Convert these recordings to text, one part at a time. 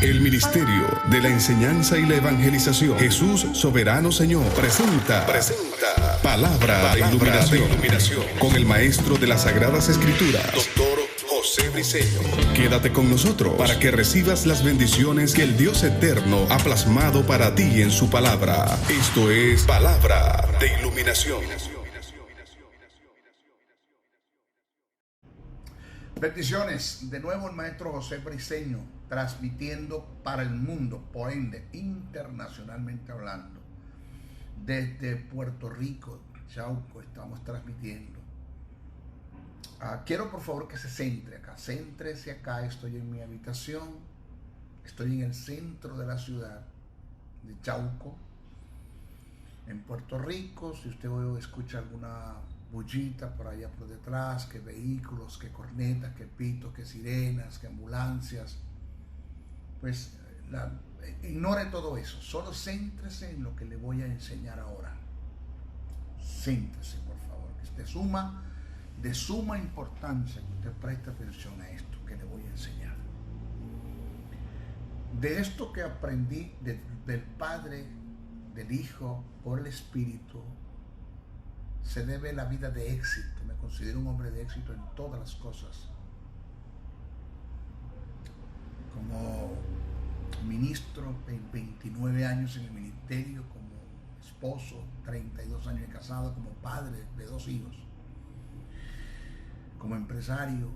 El Ministerio de la Enseñanza y la Evangelización, Jesús Soberano Señor, presenta Palabra de Iluminación con el Maestro de las Sagradas Escrituras, Dr. José Briceño. Quédate con nosotros para que recibas las bendiciones que el Dios Eterno ha plasmado para ti en su palabra. Esto es Palabra de Iluminación. Bendiciones, de nuevo el maestro José Briceño, transmitiendo para el mundo, por ende, internacionalmente hablando. Desde Puerto Rico, Chauco, estamos transmitiendo. Quiero por favor que se centre acá, céntrese acá. Estoy en mi habitación, estoy en el centro de la ciudad de Chauco, en Puerto Rico. Si usted escucha alguna bullita por allá por detrás, que vehículos, que cornetas, que pitos, que sirenas, que ambulancias, pues ignore todo eso, solo céntrese en lo que le voy a enseñar ahora. Céntrese, por favor, que es de suma importancia que usted preste atención a esto que le voy a enseñar. De esto que aprendí del Padre, del Hijo, por el Espíritu, se debe la vida de éxito. Me considero un hombre de éxito en todas las cosas. Como ministro, 29 años en el ministerio, como esposo, 32 años de casado, como padre de 2 hijos, como empresario.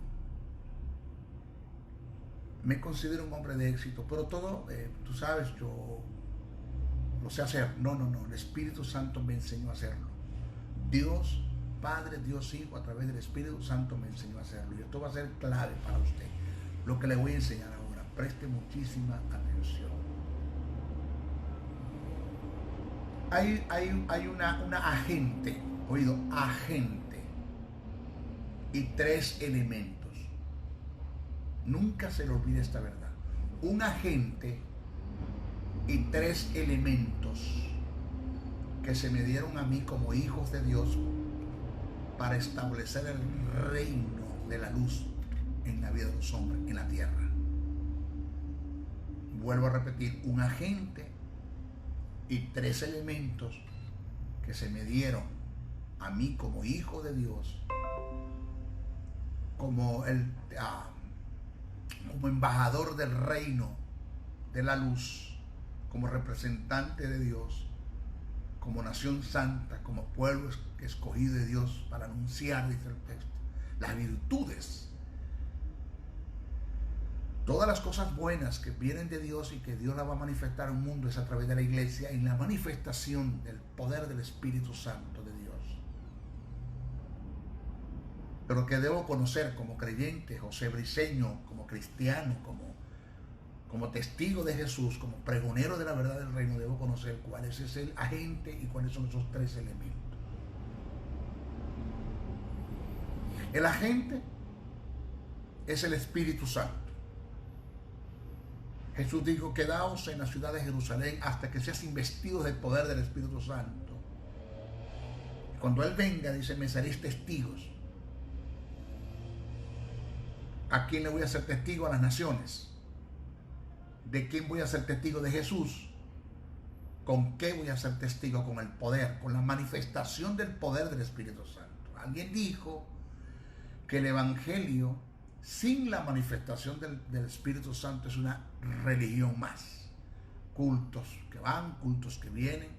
Me considero un hombre de éxito, pero todo, tú sabes, yo lo sé hacer. No, el Espíritu Santo me enseñó a hacerlo. Dios Padre, Dios Hijo, a través del Espíritu Santo me enseñó a hacerlo. Y esto va a ser clave para usted, lo que le voy a enseñar ahora. Preste muchísima atención. Hay una agente, agente, y 3 elementos. Nunca se le olvide esta verdad. Un agente y 3 elementos que se me dieron a mí como hijos de Dios para establecer el reino de la luz en la vida de los hombres, en la tierra. Vuelvo a repetir, un agente y 3 elementos que se me dieron a mí como hijo de Dios, como embajador del reino de la luz, como representante de Dios, como nación santa, como pueblo escogido de Dios para anunciar, dice el texto, las virtudes, todas las cosas buenas que vienen de Dios y que Dios las va a manifestar al mundo es a través de la iglesia, en la manifestación del poder del Espíritu Santo de Dios. Pero que debo conocer como creyente, José Briceño, como cristiano, como testigo de Jesús, como pregonero de la verdad del reino, debo conocer cuál es ese agente y cuáles son esos 3 elementos. El agente es el Espíritu Santo. Jesús dijo: quedaos en la ciudad de Jerusalén hasta que seas investidos del poder del Espíritu Santo. Y cuando Él venga, dice, me seréis testigos. ¿A quién le voy a ser testigo? A las naciones. ¿De quién voy a ser testigo? De Jesús. ¿Con qué voy a ser testigo? Con el poder, con la manifestación del poder del Espíritu Santo. Alguien dijo que el Evangelio sin la manifestación del Espíritu Santo es una religión más. Cultos que van, cultos que vienen,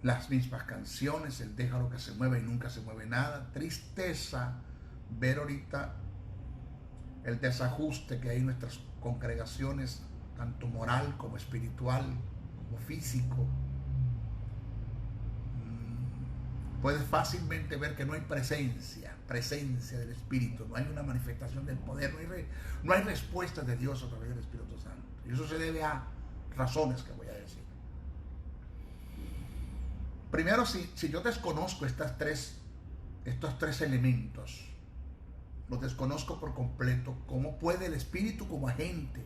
las mismas canciones, el déjalo que se mueva y nunca se mueve nada. Tristeza ver ahorita el desajuste que hay en nuestras congregaciones, tanto moral como espiritual, como físico. Puedes fácilmente ver que no hay presencia del Espíritu, no hay una manifestación del poder, no hay respuesta de Dios a través del Espíritu Santo. Y eso se debe a razones que voy a decir. Primero, si yo desconozco estos tres elementos, los desconozco por completo, ¿cómo puede el Espíritu como agente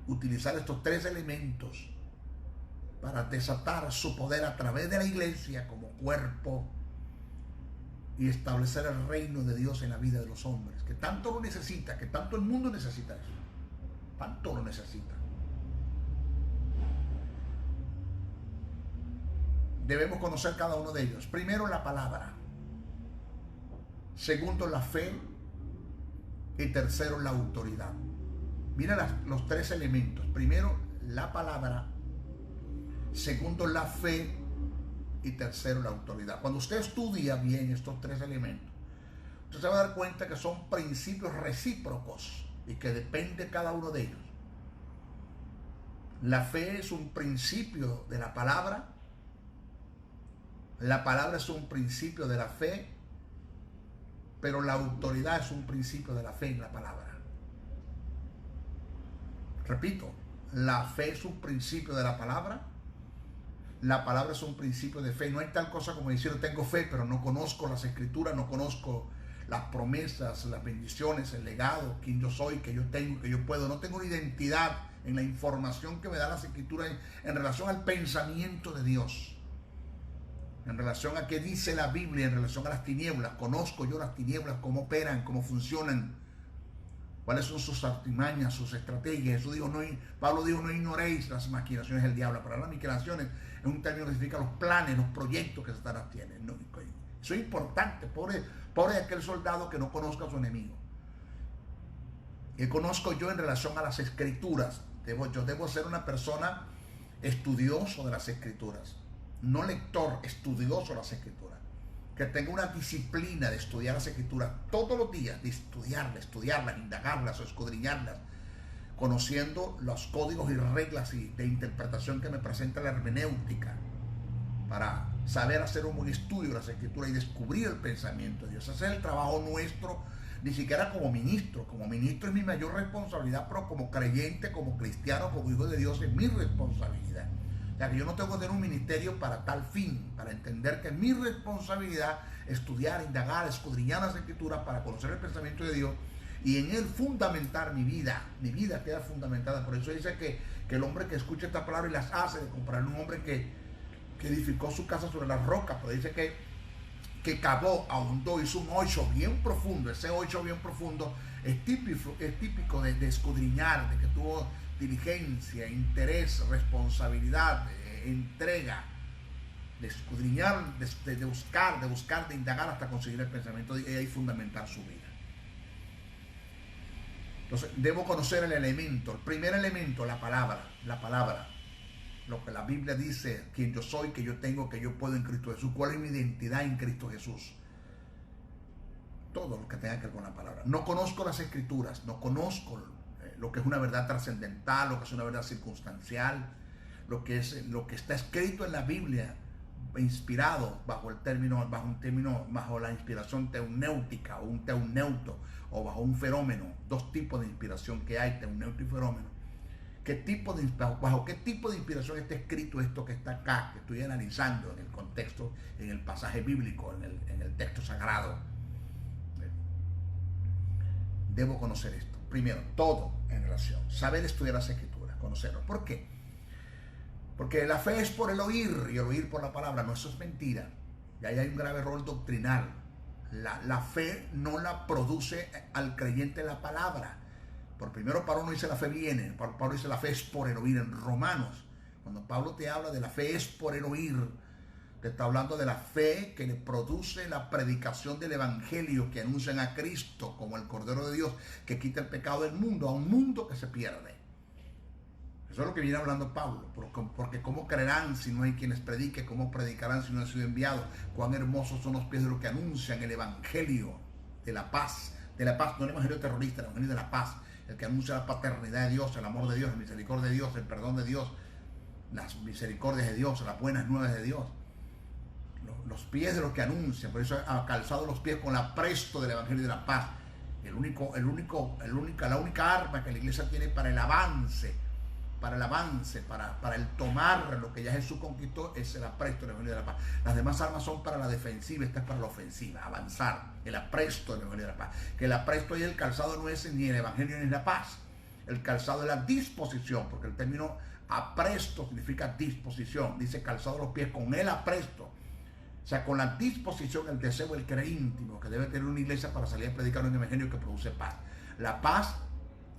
utilizar estos 3 elementos para desatar su poder a través de la iglesia como cuerpo y establecer el reino de Dios en la vida de los hombres, que tanto lo necesita, que tanto el mundo necesita eso? ¿Cuánto lo necesita? Debemos conocer cada uno de ellos. Primero, la palabra. Segundo, la fe. Y tercero, la autoridad. Mira los tres elementos. Primero, la palabra. Segundo, la fe. Y tercero, la autoridad. Cuando usted estudia bien estos tres elementos, usted se va a dar cuenta que son principios recíprocos y que depende cada uno de ellos. La fe es un principio de la palabra. La palabra es un principio de la fe, pero la autoridad es un principio de la fe en la palabra. Repito, la fe es un principio de la palabra es un principio de fe. No hay tal cosa como decir tengo fe, pero no conozco las escrituras, no conozco las promesas, las bendiciones, el legado, quién yo soy, que yo tengo, que yo puedo. No tengo una identidad en la información que me da las escrituras en relación al pensamiento de Dios, en relación a qué dice la Biblia, en relación a las tinieblas. Conozco yo las tinieblas, cómo operan, cómo funcionan, cuáles son sus artimañas, sus estrategias. Eso digo, Pablo dijo, no ignoréis las maquinaciones del diablo. Para las maquinaciones es un término que significa los planes, los proyectos que Satanás tiene. No, eso es importante. Pobre de aquel soldado que no conozca a su enemigo. ¿Qué conozco yo en relación a las escrituras? Yo debo ser una persona estudioso de las escrituras. No lector, estudioso de las escrituras. Que tenga una disciplina de estudiar las escrituras todos los días, de estudiarlas, indagarlas o escudriñarlas, conociendo los códigos y reglas de interpretación que me presenta la hermenéutica, para saber hacer un buen estudio de las escrituras y descubrir el pensamiento de Dios. Ese es el trabajo nuestro, ni siquiera como ministro. Como ministro es mi mayor responsabilidad, pero como creyente, como cristiano, como hijo de Dios, es mi responsabilidad. O sea, que yo no tengo que tener un ministerio para tal fin, para entender que es mi responsabilidad estudiar, indagar, escudriñar las escrituras para conocer el pensamiento de Dios y en él fundamentar mi vida. Mi vida queda fundamentada. Por eso dice que el hombre que escucha esta palabra y las hace, de comparar un hombre que edificó su casa sobre la roca, pero dice que cavó, ahondó, hizo un hoyo bien profundo. Ese hoyo bien profundo es típico de escudriñar, de que tuvo diligencia, interés, responsabilidad, entrega, de escudriñar, de buscar, de indagar hasta conseguir el pensamiento y ahí fundamentar su vida. Entonces, debo conocer el elemento, el primer elemento, la palabra, lo que la Biblia dice, quién yo soy, que yo tengo, que yo puedo en Cristo Jesús, cuál es mi identidad en Cristo Jesús. Todo lo que tenga que ver con la palabra. No conozco las escrituras, no conozco lo que es una verdad trascendental, lo que es una verdad circunstancial, lo que está escrito en la Biblia, inspirado bajo la inspiración teunéutica o un teuneuto, o bajo un fenómeno. Dos tipos de inspiración que hay, teuneuto y fenómeno. ¿Bajo qué tipo de inspiración está escrito esto que está acá, que estoy analizando en el contexto, en el pasaje bíblico, en el texto sagrado? Debo conocer esto. Primero, todo en relación. Saber estudiar las escrituras, conocerlo. ¿Por qué? Porque la fe es por el oír y el oír por la palabra. No, eso es mentira. Y ahí hay un grave error doctrinal. La fe no la produce al creyente la palabra. Por primero Pablo no dice la fe viene. Pablo dice la fe es por el oír. En Romanos, cuando Pablo te habla de la fe es por el oír, te está hablando de la fe que le produce la predicación del evangelio, que anuncian a Cristo como el Cordero de Dios que quita el pecado del mundo, a un mundo que se pierde. Eso es lo que viene hablando Pablo, porque ¿cómo creerán si no hay quienes predique? ¿Cómo predicarán si no han sido enviados? Cuán hermosos son los pies de los que anuncian el evangelio de la paz, no el evangelio terrorista, el evangelio de la paz, el que anuncia la paternidad de Dios, el amor de Dios, la misericordia de Dios, el perdón de Dios, las misericordias de Dios, las buenas nuevas de Dios. Los pies de los que anuncian, por eso ha calzado los pies con el apresto del evangelio de la paz. La única arma que la iglesia tiene para el avance, para el tomar lo que ya Jesús conquistó, es el apresto del evangelio de la paz. Las demás armas son para la defensiva, esta es para la ofensiva, avanzar, el apresto del evangelio de la paz. Que el apresto y el calzado no es ni el evangelio ni la paz. El calzado es la disposición, porque el término apresto significa disposición. Dice calzado los pies con el apresto. O sea, con la disposición, el deseo, el querer íntimo que debe tener una iglesia para salir a predicar un evangelio que produce paz. La paz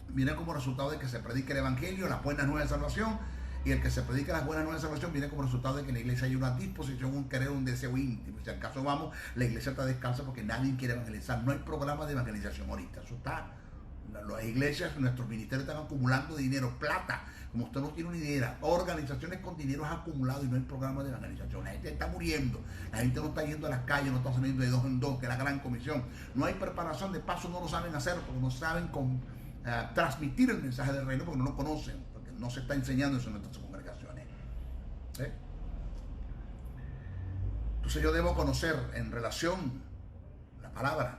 viene como resultado de que se predique el evangelio, las buenas nuevas de salvación. Y el que se predica las buenas nuevas de salvación viene como resultado de que en la iglesia hay una disposición, un querer, un deseo íntimo. Si al caso vamos, la iglesia está descalza porque nadie quiere evangelizar. No hay programa de evangelización ahorita. Eso está. Las iglesias, nuestros ministerios están acumulando dinero, plata, como usted no tiene una idea. Organizaciones con dinero acumulado y no hay programa de evangelización. La gente está muriendo. La gente no está yendo a las calles, no está saliendo de dos en dos, que es la gran comisión. No hay preparación, de paso no lo saben hacer porque no saben transmitir el mensaje del reino porque no lo conocen. No se está enseñando eso en nuestras congregaciones. Entonces yo debo conocer en relación la palabra,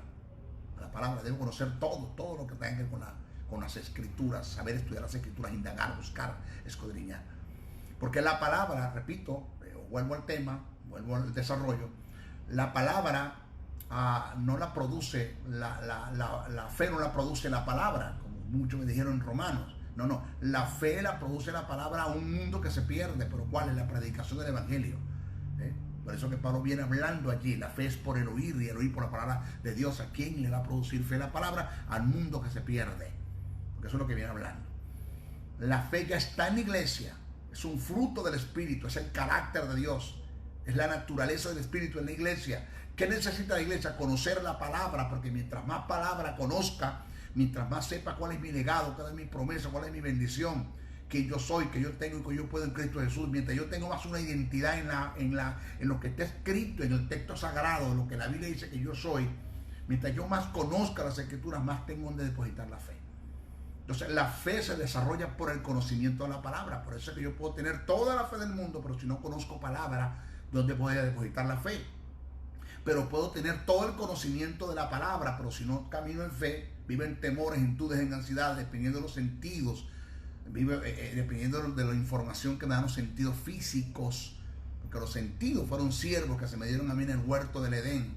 debo conocer todo lo que tenga que ver con las escrituras, saber estudiar las escrituras, indagar, buscar, escudriñar. Porque la palabra, repito, vuelvo al tema, vuelvo al desarrollo, la palabra no la produce, la fe no la produce la palabra, como muchos me dijeron en Romanos. No, la fe la produce la palabra a un mundo que se pierde, pero ¿cuál es la predicación del evangelio? Por eso que Pablo viene hablando allí, la fe es por el oír y el oír por la palabra de Dios. ¿A quién le va a producir fe la palabra? Al mundo que se pierde, porque eso es lo que viene hablando. La fe ya está en la iglesia, es un fruto del Espíritu, es el carácter de Dios, es la naturaleza del Espíritu en la iglesia. ¿Qué necesita la iglesia? Conocer la palabra, porque mientras más palabra conozca, mientras más sepa cuál es mi legado, cuál es mi promesa, cuál es mi bendición, quién yo soy, que yo tengo y que yo puedo en Cristo Jesús, mientras yo tengo más una identidad en lo que está escrito en el texto sagrado, en lo que la Biblia dice que yo soy, mientras yo más conozca las escrituras, más tengo donde depositar la fe. Entonces la fe se desarrolla por el conocimiento de la palabra. Por eso es que yo puedo tener toda la fe del mundo, pero si no conozco palabra, ¿dónde voy a depositar la fe? Pero puedo tener todo el conocimiento de la palabra, pero si no camino en fe, vivo en temores, en dudas, en ansiedad, dependiendo de los sentidos, dependiendo de la información que me dan los sentidos físicos, porque los sentidos fueron siervos que se me dieron a mí en el huerto del Edén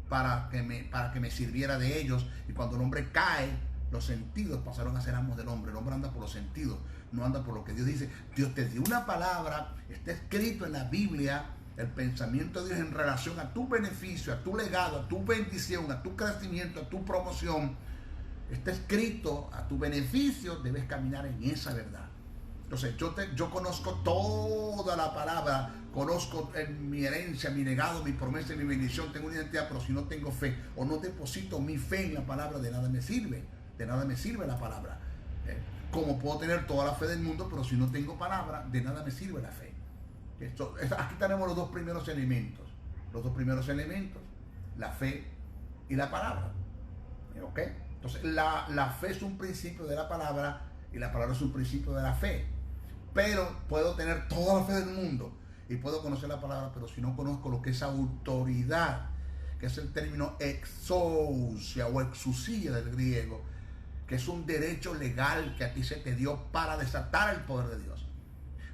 para que me sirviera de ellos, y cuando el hombre cae, los sentidos pasaron a ser amos del hombre. El hombre anda por los sentidos, no anda por lo que Dios dice. Dios te dio una palabra, está escrito en la Biblia, el pensamiento de Dios en relación a tu beneficio, a tu legado, a tu bendición, a tu crecimiento, a tu promoción. Está escrito a tu beneficio, debes caminar en esa verdad. Entonces yo conozco toda la palabra, conozco mi herencia, mi legado, mi promesa y mi bendición, tengo una identidad, pero si no tengo fe o no deposito mi fe en la palabra, de nada me sirve la palabra. Como puedo tener toda la fe del mundo, pero si no tengo palabra, de nada me sirve la fe. Aquí tenemos los dos primeros elementos, la fe y la palabra. ¿Ok? Entonces la fe es un principio de la palabra y la palabra es un principio de la fe. Pero puedo tener toda la fe del mundo y puedo conocer la palabra, pero si no conozco lo que es autoridad, que es el término exousia o exousia del griego, que es un derecho legal que a ti se te dio para desatar el poder de Dios.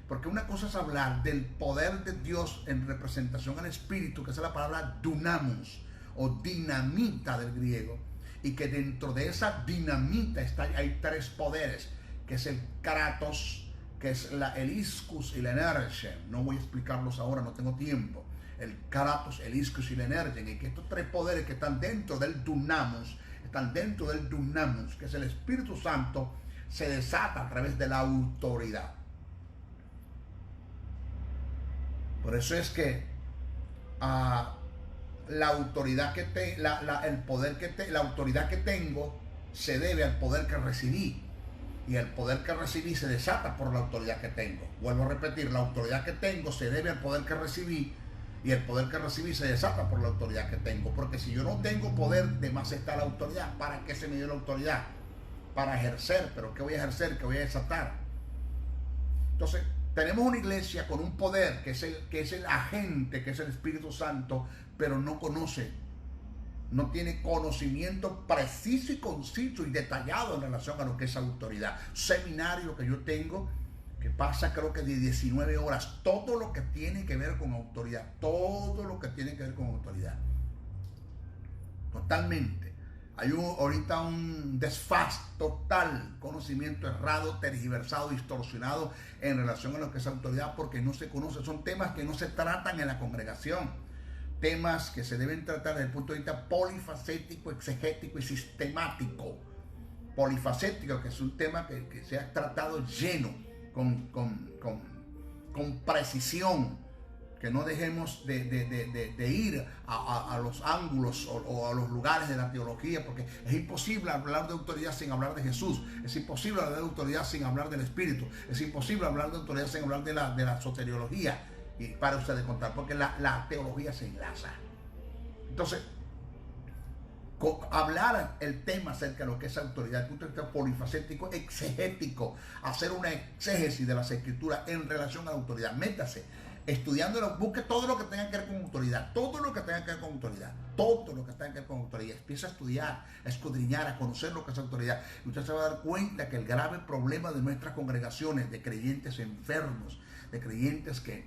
Porque una cosa es hablar del poder de Dios en representación al Espíritu, que es la palabra dunamos o dinamita del griego, y que dentro de esa dinamita hay tres poderes, que es el kratos, que es el iscus y la energia. No voy a explicarlos ahora, no tengo tiempo. El kratos, el iscus y la energia, y que estos tres poderes que están dentro del dunamos, que es el Espíritu Santo, se desata a través de la autoridad. Por eso es que la autoridad la autoridad que tengo se debe al poder que recibí, y el poder que recibí se desata por la autoridad que tengo. Vuelvo a repetir, la autoridad que tengo se debe al poder que recibí, y el poder que recibí se desata por la autoridad que tengo. Porque si yo no tengo poder, de más está la autoridad. ¿Para qué se me dio la autoridad? Para ejercer. ¿Pero qué voy a ejercer? ¿Qué voy a desatar? Entonces tenemos una iglesia con un poder que es el agente, que es el Espíritu Santo, pero no conoce, no tiene conocimiento preciso y conciso y detallado en relación a lo que es autoridad. Seminario que yo tengo, que pasa creo que de 19 horas, todo lo que tiene que ver con autoridad, totalmente. Hay ahorita un desfase total, conocimiento errado, tergiversado, distorsionado en relación a lo que es autoridad, porque no se conoce. Son temas que no se tratan en la congregación, temas que se deben tratar desde el punto de vista polifacético, exegético y sistemático. polifacético, que es un tema que se ha tratado lleno, con precisión, que no dejemos de ir a los ángulos o a los lugares de la teología, porque es imposible hablar de autoridad sin hablar de Jesús, es imposible hablar de autoridad sin hablar del Espíritu, es imposible hablar de autoridad sin hablar de la soteriología, y para ustedes contar, porque la teología se enlaza. Entonces, hablar el tema acerca de lo que es autoridad, punto de vista polifacético, exegético, hacer una exégesis de las escrituras en relación a la autoridad. Métase, estudiándolo, busque todo lo que tenga que ver con autoridad, todo lo que tenga que ver con autoridad, todo lo que tenga que ver con autoridad. Empieza a estudiar, a escudriñar, a conocer lo que es autoridad. Y usted se va a dar cuenta que el grave problema de nuestras congregaciones, de creyentes enfermos, de creyentes que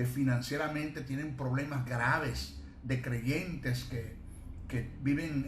financieramente tienen problemas graves, de creyentes que viven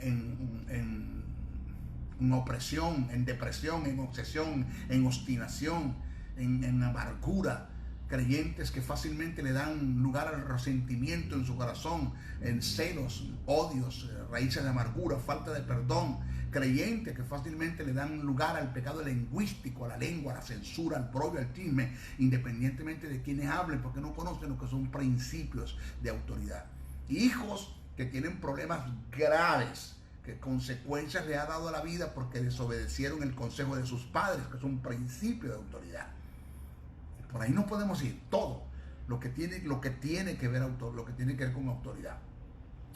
en opresión, en depresión, en obsesión, en obstinación, en amargura, creyentes que fácilmente le dan lugar al resentimiento en su corazón, en celos, odios, raíces de amargura, falta de perdón, creyentes que fácilmente le dan lugar al pecado lingüístico, a la lengua, a la censura, al propio, al chisme, independientemente de quienes hablen, porque no conocen lo que son principios de autoridad. Hijos que tienen problemas graves, que consecuencias le ha dado a la vida porque desobedecieron el consejo de sus padres, que es un principio de autoridad. Por ahí no podemos ir. Todo lo que tiene que ver con autoridad.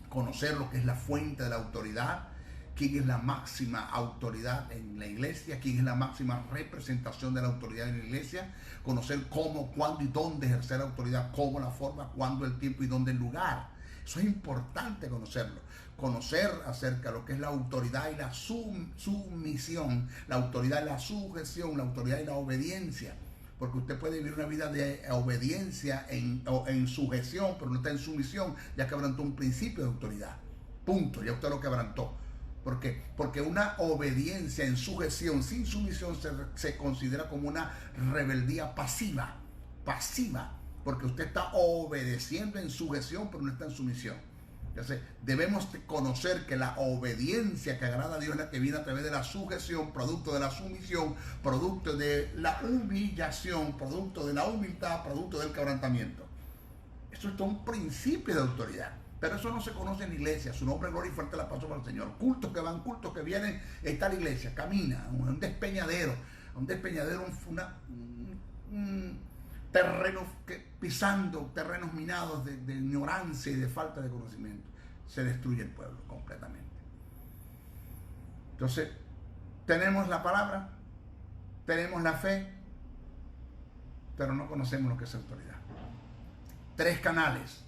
Conocer lo que es la fuente de la autoridad, quién es la máxima autoridad en la iglesia, quién es la máxima representación de la autoridad en la iglesia, conocer cómo, cuándo y dónde ejercer la autoridad, cómo, la forma, cuándo, el tiempo y dónde el lugar. Eso es importante conocerlo. Conocer acerca de lo que es la autoridad y la sumisión, la autoridad y la sujeción, la autoridad y la obediencia. Porque usted puede vivir una vida de obediencia en sujeción, pero no está en sumisión, ya quebrantó un principio de autoridad. Punto, ya usted lo quebrantó. Porque una obediencia en sujeción, sin sumisión, se considera como una rebeldía pasiva. Porque usted está obedeciendo en sujeción, pero no está en sumisión. Entonces, debemos conocer que la obediencia que agrada a Dios es la que viene a través de la sujeción, producto de la sumisión, producto de la humillación, producto de la humildad, producto del quebrantamiento. Eso es todo un principio de autoridad. Pero eso no se conoce en la iglesia. Su nombre, gloria y fuerte la paso para el Señor. Cultos que van, cultos que vienen, está la iglesia, camina, un despeñadero, terrenos pisando terrenos minados de ignorancia y de falta de conocimiento. Se destruye el pueblo completamente. Entonces, tenemos la palabra, tenemos la fe, pero no conocemos lo que es autoridad. 3 canales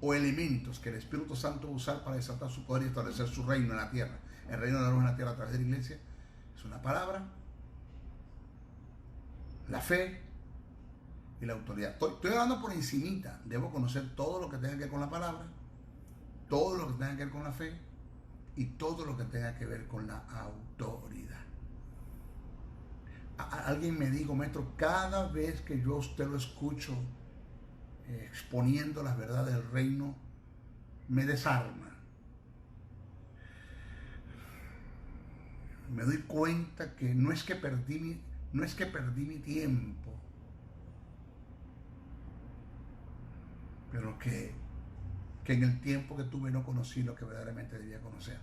o elementos que el Espíritu Santo va a usar para desatar su poder y establecer su reino en la tierra. El reino de la luz en la tierra a través de la iglesia es una palabra, la fe y la autoridad. Estoy hablando por encimita. Debo conocer todo lo que tenga que ver con la palabra, todo lo que tenga que ver con la fe y todo lo que tenga que ver con la autoridad. Alguien me dijo, maestro, cada vez que yo a usted lo escucho exponiendo las verdades del reino, me desarma. Me doy cuenta que no es que perdí mi tiempo, pero que en el tiempo que tuve no conocí lo que verdaderamente debía conocer.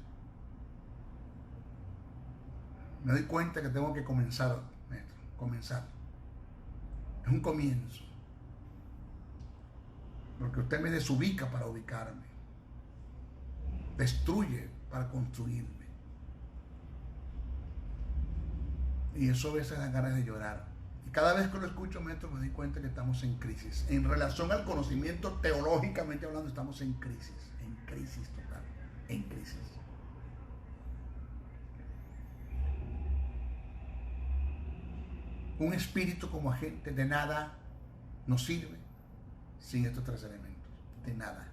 Me doy cuenta que tengo que comenzar, maestro, comenzar. Es un comienzo. Porque usted me desubica para ubicarme. Destruye para construirme. Y eso a veces dan ganas de llorar. Y cada vez que lo escucho, maestro, me doy cuenta que estamos en crisis. En relación al conocimiento, teológicamente hablando, estamos en crisis total, en crisis. Un espíritu como agente de nada nos sirve sin estos 3 elementos, de nada.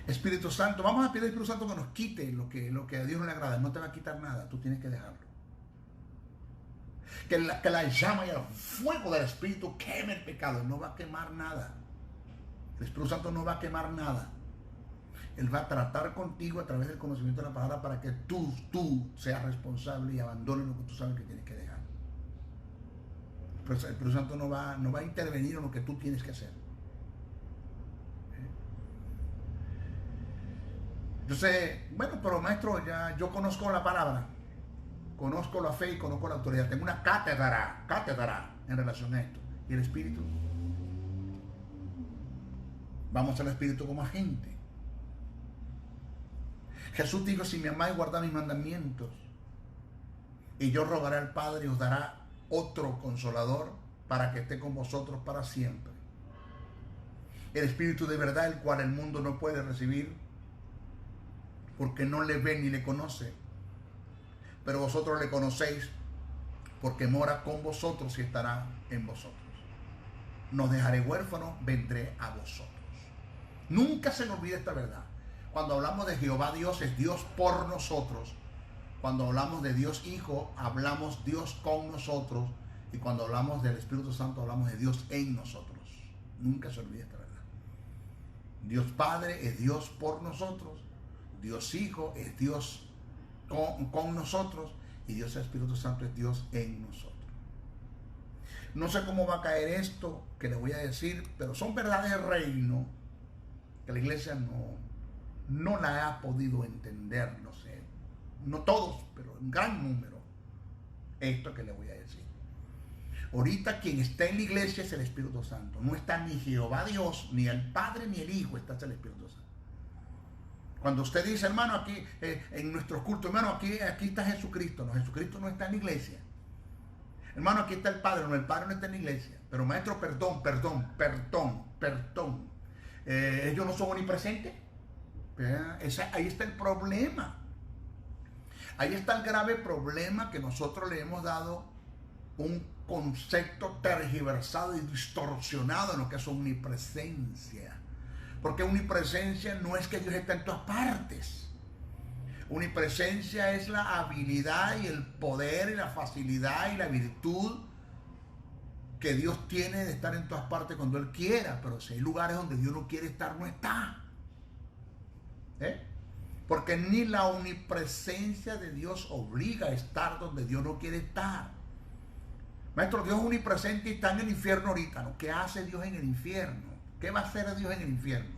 Espíritu Santo, vamos a pedir al Espíritu Santo que nos quite lo que a Dios no le agrada. No te va a quitar nada, tú tienes que dejarlo. Que la llama y el fuego del Espíritu queme el pecado. No va a quemar nada. El Espíritu Santo no va a quemar nada. Él va a tratar contigo a través del conocimiento de la palabra para que tú seas responsable y abandones lo que tú sabes que tienes que dejar. Pero el Espíritu Santo no va a intervenir en lo que tú tienes que hacer. Entonces, bueno, pero maestro, ya yo conozco la palabra, conozco la fe y conozco la autoridad. Tengo una cátedra en relación a esto. ¿Y el Espíritu? Vamos al Espíritu como agente. Jesús dijo, si me amáis, guardad mis mandamientos. Y yo rogaré al Padre y os dará otro consolador para que esté con vosotros para siempre. El Espíritu de verdad, el cual el mundo no puede recibir porque no le ve ni le conoce. Pero vosotros le conocéis porque mora con vosotros y estará en vosotros. No dejaré huérfanos, vendré a vosotros. Nunca se nos olvide esta verdad. Cuando hablamos de Jehová Dios, es Dios por nosotros. Cuando hablamos de Dios Hijo, hablamos Dios con nosotros. Y cuando hablamos del Espíritu Santo, hablamos de Dios en nosotros. Nunca se olvide esta verdad. Dios Padre es Dios por nosotros. Dios Hijo es Dios con nosotros. Y Dios Espíritu Santo es Dios en nosotros. No sé cómo va a caer esto que les voy a decir, pero son verdades del reino que la iglesia no la ha podido entender, no sé. No todos, pero un gran número. Esto que les voy a decir. Ahorita quien está en la iglesia es el Espíritu Santo. No está ni Jehová Dios, ni el Padre, ni el Hijo, está el Espíritu Santo. Cuando usted dice, hermano, aquí en nuestros cultos, hermano, aquí está Jesucristo. No, Jesucristo no está en la iglesia. Hermano, aquí está el Padre. No, el Padre no está en la iglesia. Pero maestro, perdón. Ellos no son omnipresentes. Ahí está el problema. Ahí está el grave problema que nosotros le hemos dado un concepto tergiversado y distorsionado en lo que es omnipresencia. Porque omnipresencia no es que Dios está en todas partes. Omnipresencia es la habilidad y el poder y la facilidad y la virtud que Dios tiene de estar en todas partes cuando Él quiera. Pero si hay lugares donde Dios no quiere estar, no está. Porque ni la omnipresencia de Dios obliga a estar donde Dios no quiere estar. Maestro, Dios es omnipresente y está en el infierno ahorita, ¿no? ¿Qué hace Dios en el infierno? ¿Qué va a hacer Dios en el infierno?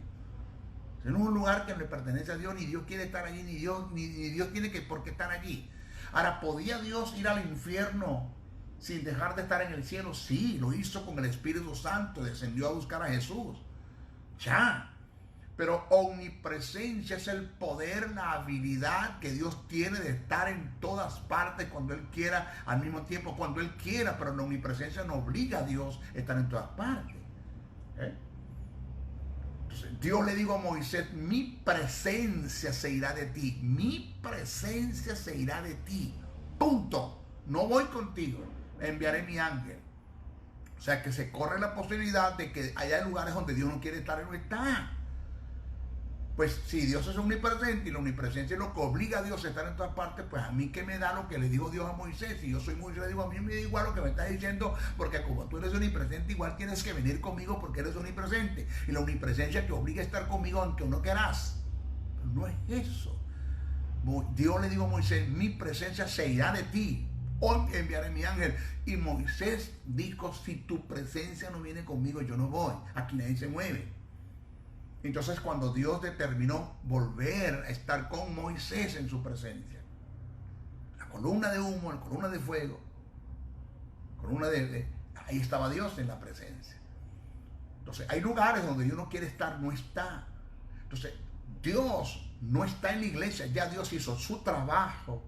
Si no es un lugar que le pertenece a Dios, ni Dios quiere estar allí, ni Dios tiene por qué estar allí. Ahora, ¿podía Dios ir al infierno sin dejar de estar en el cielo? Sí, lo hizo con el Espíritu Santo, descendió a buscar a Jesús. Ya. Pero omnipresencia es el poder, la habilidad que Dios tiene de estar en todas partes cuando Él quiera, al mismo tiempo cuando Él quiera, pero la omnipresencia no obliga a Dios a estar en todas partes. Entonces, Dios le dijo a Moisés, mi presencia se irá de ti, mi presencia se irá de ti, punto. No voy contigo, enviaré mi ángel. O sea que se corre la posibilidad de que haya lugares donde Dios no quiere estar y no está. Pues si Dios es omnipresente y la omnipresencia es lo que obliga a Dios a estar en todas partes, pues a mí ¿qué me da lo que le dijo Dios a Moisés? Si yo soy Moisés, le digo, a mí me da igual lo que me estás diciendo, porque como tú eres omnipresente, igual tienes que venir conmigo porque eres omnipresente. Y la omnipresencia te obliga a estar conmigo aunque no quieras. Pero no es eso. Dios le dijo a Moisés, mi presencia se irá de ti. Hoy enviaré mi ángel. Y Moisés dijo, si tu presencia no viene conmigo, yo no voy. Aquí nadie se mueve. Entonces cuando Dios determinó volver a estar con Moisés en su presencia, la columna de humo, la columna de fuego, ahí estaba Dios en la presencia. Entonces hay lugares donde Dios no quiere estar, no está. Entonces Dios no está en la iglesia, ya Dios hizo su trabajo,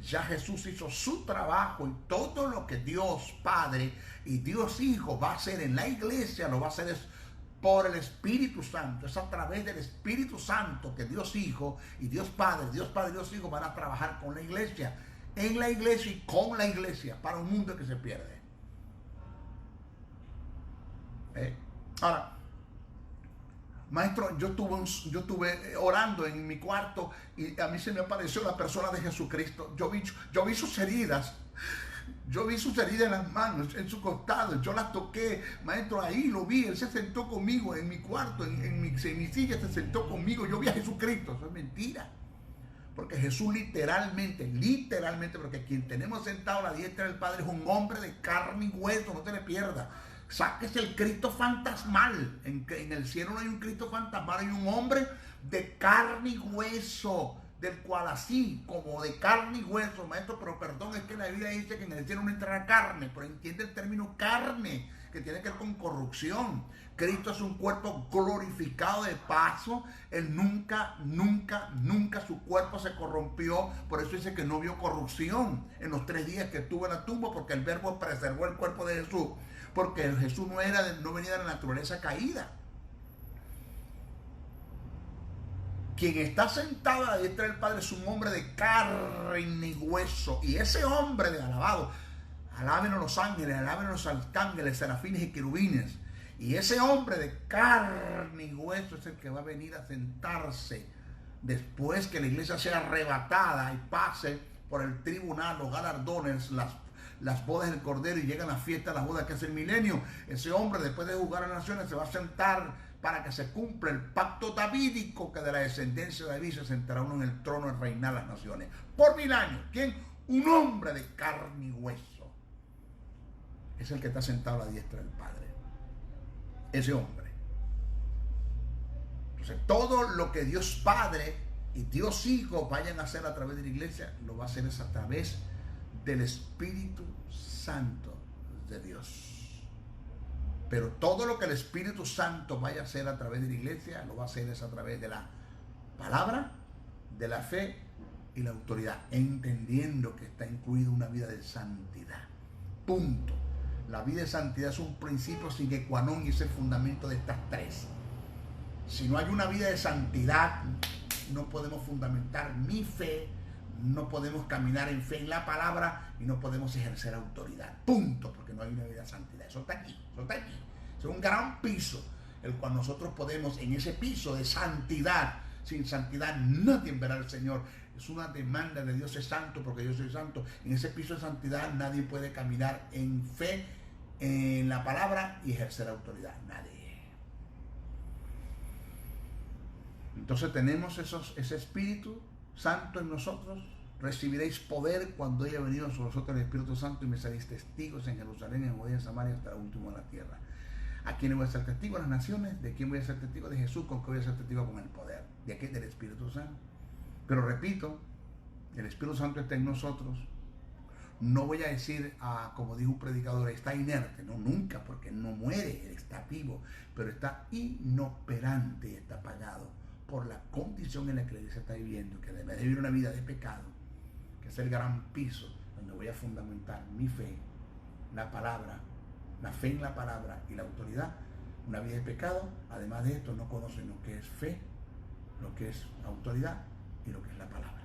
ya Jesús hizo su trabajo y todo lo que Dios Padre y Dios Hijo va a hacer en la iglesia, lo va a hacer por el Espíritu Santo. Es a través del Espíritu Santo que Dios Hijo y Dios Padre y Dios Hijo van a trabajar con la iglesia, en la iglesia y con la iglesia, para un mundo que se pierde. Ahora, maestro, yo estuve orando en mi cuarto y a mí se me apareció la persona de Jesucristo. Yo vi sus heridas. Yo vi sus heridas en las manos, en su costado, yo las toqué, maestro, ahí lo vi, él se sentó conmigo en mi cuarto, en mi silla se sentó conmigo, yo vi a Jesucristo. Eso es mentira. Porque Jesús literalmente, porque quien tenemos sentado a la diestra del Padre es un hombre de carne y hueso, no se le pierda. Sáquese el Cristo fantasmal. En el cielo no hay un Cristo fantasmal, hay un hombre de carne y hueso, del cual así como de carne y hueso, maestro, pero perdón, es que la Biblia dice que en el cielo no entrará carne, pero entiende el término carne, que tiene que ver con corrupción. Cristo es un cuerpo glorificado de paso. Él nunca su cuerpo se corrompió. Por eso dice que no vio corrupción en los 3 días que estuvo en la tumba, porque el Verbo preservó el cuerpo de Jesús, porque Jesús no venía de la naturaleza caída. Quien está sentado a la diestra del Padre es un hombre de carne y hueso. Y ese hombre de alabado, alábenos los ángeles, alábenos los arcángeles, serafines y querubines. Y ese hombre de carne y hueso es el que va a venir a sentarse después que la iglesia sea arrebatada y pase por el tribunal, los galardones, las bodas del Cordero, y llegan las fiestas, las bodas que es el milenio. Ese hombre, después de juzgar a las naciones, se va a sentar para que se cumpla el pacto davídico, que de la descendencia de David se sentará uno en el trono de reinar las naciones por 1000 años. ¿Quién? Un hombre de carne y hueso es el que está sentado a la diestra del Padre. Ese hombre. Entonces, todo lo que Dios Padre y Dios Hijo vayan a hacer a través de la iglesia, lo va a hacer es a través del Espíritu Santo de Dios. Pero todo lo que el Espíritu Santo vaya a hacer a través de la iglesia, lo va a hacer es a través de la palabra, de la fe y la autoridad, entendiendo que está incluida una vida de santidad. Punto. La vida de santidad es un principio sine qua non y es el fundamento de estas 3. Si no hay una vida de santidad, no podemos fundamentar ni fe, no podemos caminar en fe en la palabra y no podemos ejercer autoridad. Punto, porque no hay una vida de santidad. Eso está aquí, eso está aquí. Es un gran piso, el cual nosotros podemos, en ese piso de santidad, sin santidad nadie verá al Señor. Es una demanda de Dios es santo porque yo soy santo. En ese piso de santidad nadie puede caminar en fe, en la palabra y ejercer autoridad. Nadie. Entonces tenemos ese Espíritu Santo en nosotros. Recibiréis poder cuando haya venido sobre vosotros el Espíritu Santo y me seréis testigos en Jerusalén, en Judea, en Samaria, hasta el último de la tierra. ¿A quién voy a ser testigo? A las naciones. ¿De quién voy a ser testigo? De Jesús. ¿Con qué voy a ser testigo? Con el poder. ¿De qué? Del Espíritu Santo. Pero repito, el Espíritu Santo está en nosotros. No voy a decir, como dijo un predicador, está inerte. No, nunca, porque no muere, él está vivo. Pero está inoperante y está apagado por la condición en la que la iglesia está viviendo, que debe vivir una vida de pecado, que es el gran piso donde voy a fundamentar mi fe, la palabra, la fe en la palabra y la autoridad. Una vida de pecado, además de esto, no conocen lo que es fe, lo que es autoridad y lo que es la palabra.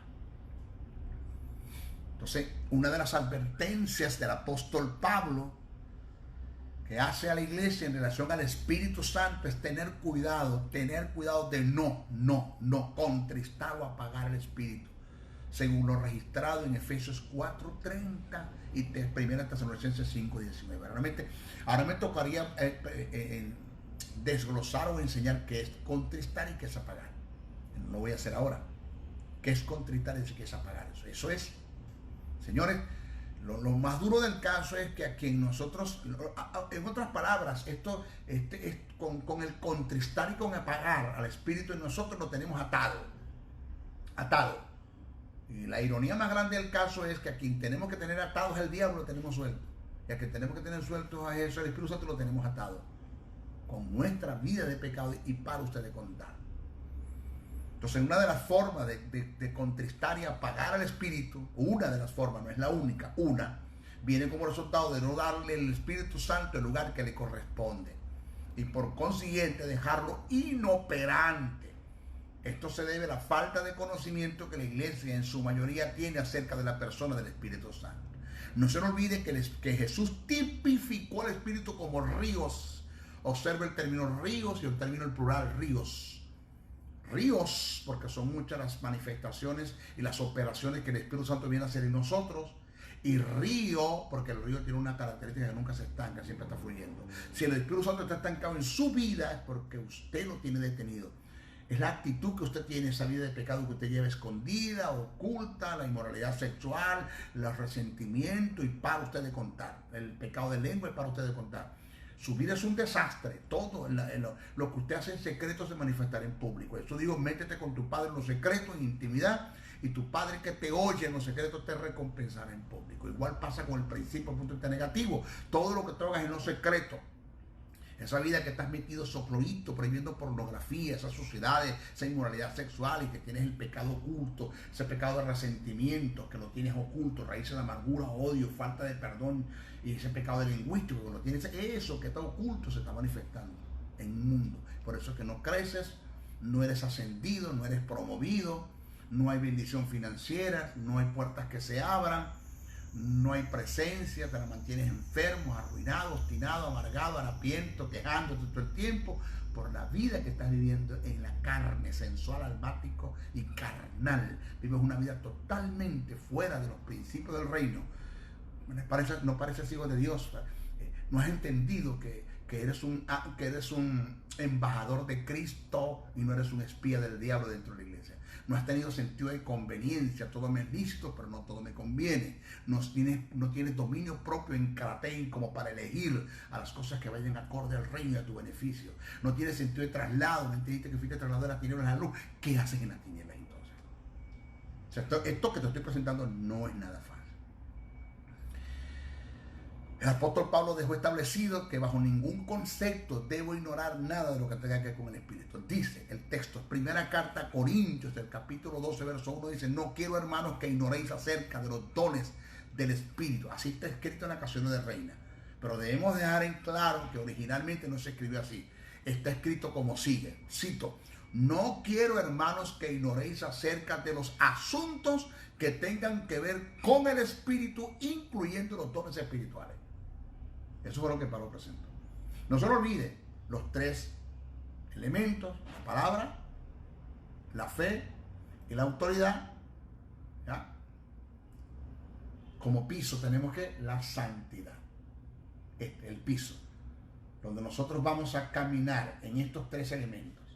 Entonces, una de las advertencias del apóstol Pablo que hace a la iglesia en relación al Espíritu Santo es tener cuidado de no contristar o apagar el Espíritu, según lo registrado en Efesios 4:30 y 1 Tesalonicenses 5:19. Ahora me tocaría desglosar o enseñar qué es contristar y qué es apagar. No lo voy a hacer ahora. ¿Qué es contristar y qué es apagar? Eso es, señores, lo más duro del caso es que a quien nosotros, en otras palabras, esto es con el contristar y con apagar al Espíritu en nosotros lo tenemos atado. Y la ironía más grande del caso es que a quien tenemos que tener atados al diablo lo tenemos suelto. Y a quien tenemos que tener sueltos a eso, al Espíritu Santo, lo tenemos atado. Con nuestra vida de pecado y para ustedes contar. Entonces, una de las formas de contristar y apagar al Espíritu, una de las formas, no es la única, una, viene como resultado de no darle al Espíritu Santo el lugar que le corresponde. Y por consiguiente dejarlo inoperante. Esto se debe a la falta de conocimiento que la iglesia en su mayoría tiene acerca de la persona del Espíritu Santo. No se nos olvide que Jesús tipificó al Espíritu como ríos. Observa el término ríos y el término el plural ríos. Ríos, porque son muchas las manifestaciones y las operaciones que el Espíritu Santo viene a hacer en nosotros, Y río, porque el río tiene una característica que nunca se estanca, siempre está fluyendo. Si el Espíritu Santo está estancado en su vida, es porque usted lo tiene detenido. Es la actitud que usted tiene, esa vida de pecado que usted lleva escondida, oculta, la inmoralidad sexual, los resentimientos, y para usted de contar. El pecado de lengua es para usted de contar. Su vida es un desastre. Todo lo que usted hace en secreto se manifestará en público. Eso digo, métete con tu padre en los secretos, en intimidad, y tu padre que te oye en los secretos te recompensará en público. Igual pasa con el principio, punto negativo. Todo lo que tú hagas en los secretos, esa vida que estás metido soploíto, prohibiendo pornografía, esas suciedades, esa inmoralidad sexual, y que tienes el pecado oculto, ese pecado de resentimiento que lo tienes oculto, raíces de amargura, odio, falta de perdón, y ese pecado de lingüístico que lo tienes, eso que está oculto se está manifestando en un mundo. Por eso es que no creces, no eres ascendido, no eres promovido, no hay bendición financiera, no hay puertas que se abran, no hay presencia, te la mantienes enfermo, arruinado, obstinado, amargado, harapiento, quejándote todo el tiempo por la vida que estás viviendo en la carne, sensual, almático y carnal. Vives una vida totalmente fuera de los principios del reino. No pareces hijo de Dios. No has entendido que eres un embajador de Cristo y no eres un espía del diablo dentro de la iglesia. No has tenido sentido de conveniencia. Todo me es lícito, pero no todo me conviene. No tienes dominio propio en caratén como para elegir a las cosas que vayan acorde al reino y a tu beneficio. No tienes sentido de traslado. No entendiste que fuiste trasladado de las tinieblas a la luz. ¿Qué haces en las tinieblas entonces? O sea, esto que te estoy presentando no es nada fácil. El apóstol Pablo dejó establecido que bajo ningún concepto debo ignorar nada de lo que tenga que ver con el Espíritu. Dice el texto, primera carta a Corintios, del capítulo 12, verso 1, dice: no quiero, hermanos, que ignoréis acerca de los dones del Espíritu. Así está escrito en la Canción de Reina. Pero debemos dejar en claro que originalmente no se escribió así. Está escrito como sigue, cito: no quiero, hermanos, que ignoréis acerca de los asuntos que tengan que ver con el Espíritu, incluyendo los dones espirituales. Eso fue lo que Pablo presentó. No se lo olvide los tres elementos: la palabra, la fe y la autoridad. ¿Ya? Como piso tenemos que la santidad. El piso, donde nosotros vamos a caminar en estos tres elementos: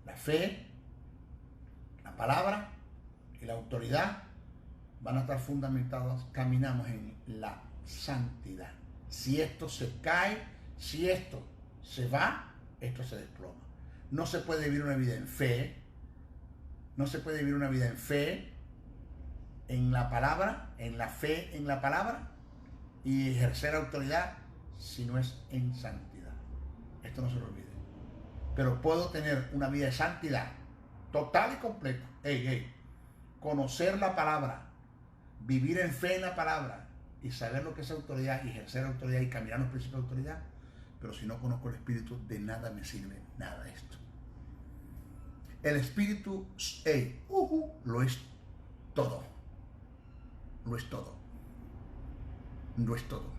la fe, la palabra y la autoridad, van a estar fundamentados. Caminamos en la santidad. Si esto se cae, si esto se va, esto se desploma. No se puede vivir una vida en fe. No se puede vivir una vida en fe, en la palabra, en la fe, en la palabra, y ejercer autoridad si no es en santidad. Esto no se lo olvide. Pero puedo tener una vida de santidad total y completa. Conocer la palabra, vivir en fe en la palabra, y saber lo que es autoridad, y ejercer autoridad y caminar los principios de autoridad. Pero si no conozco el Espíritu, de nada me sirve nada esto. El Espíritu lo es todo. Lo es todo. Lo es todo.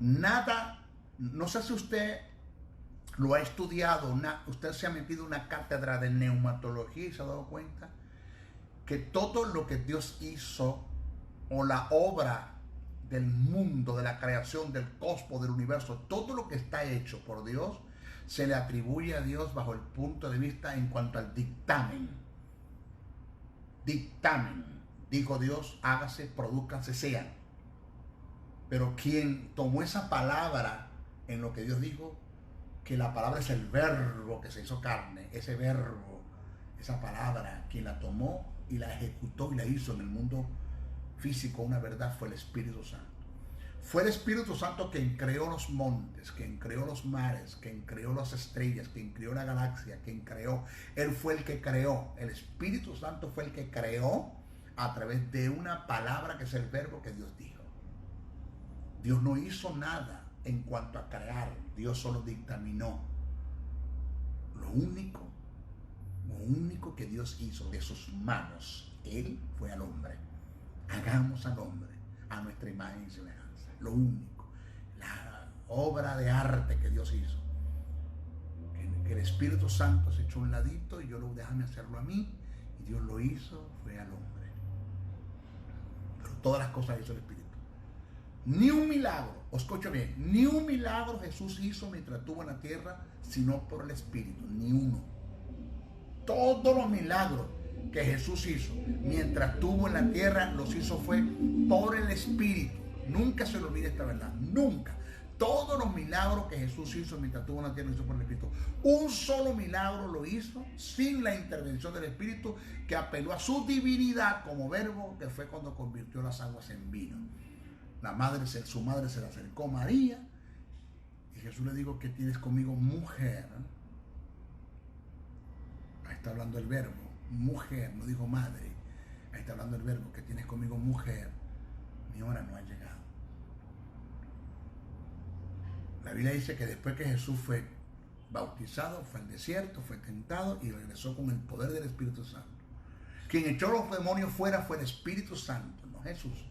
Nada, no sé si usted lo ha estudiado, usted se ha metido en una cátedra de neumatología y se ha dado cuenta que todo lo que Dios hizo, o la obra del mundo, de la creación, del cosmos, del universo, todo lo que está hecho por Dios, se le atribuye a Dios bajo el punto de vista en cuanto al dictamen. Dictamen. Dijo Dios: hágase, produzcanse, sean. Pero quien tomó esa palabra en lo que Dios dijo, que la palabra es el verbo que se hizo carne, ese verbo, esa palabra, quien la tomó y la ejecutó y la hizo en el mundo físico una verdad, fue el Espíritu Santo. Fue el Espíritu Santo quien creó los montes, quien creó los mares, quien creó las estrellas, quien creó la galaxia, quien creó. Él fue el que creó. El Espíritu Santo fue el que creó a través de una palabra que es el verbo que Dios dijo. Dios no hizo nada en cuanto a crear. Dios solo dictaminó. Lo único que Dios hizo de sus manos, Él fue al hombre. Hagamos al hombre a nuestra imagen y semejanza. Lo único, la obra de arte que Dios hizo. Que el Espíritu Santo se echó un ladito y yo déjame hacerlo a mí, y Dios lo hizo, fue al hombre. Pero Todas las cosas hizo el Espíritu. Ni un milagro, os escucho bien, ni un milagro Jesús hizo mientras estuvo en la tierra, sino por el Espíritu, ni uno. Todos los milagros que Jesús hizo mientras estuvo en la tierra, los hizo fue por el Espíritu. Nunca se le olvide esta verdad, nunca. Todos los milagros que Jesús hizo mientras estuvo en la tierra, lo hizo por el Espíritu. Un solo milagro lo hizo sin la intervención del Espíritu, que apeló a su divinidad como verbo, que fue cuando convirtió las aguas en vino. Su madre se le acercó a María y Jesús le dijo: ¿qué tienes conmigo, mujer? Ahí está hablando el verbo, mujer, no dijo madre. Ahí está hablando el verbo: ¿qué tienes conmigo, mujer? Mi hora no ha llegado. La Biblia dice que después que Jesús fue bautizado, fue al desierto, fue tentado y regresó con el poder del Espíritu Santo. Quien echó los demonios fuera fue el Espíritu Santo, no Jesús.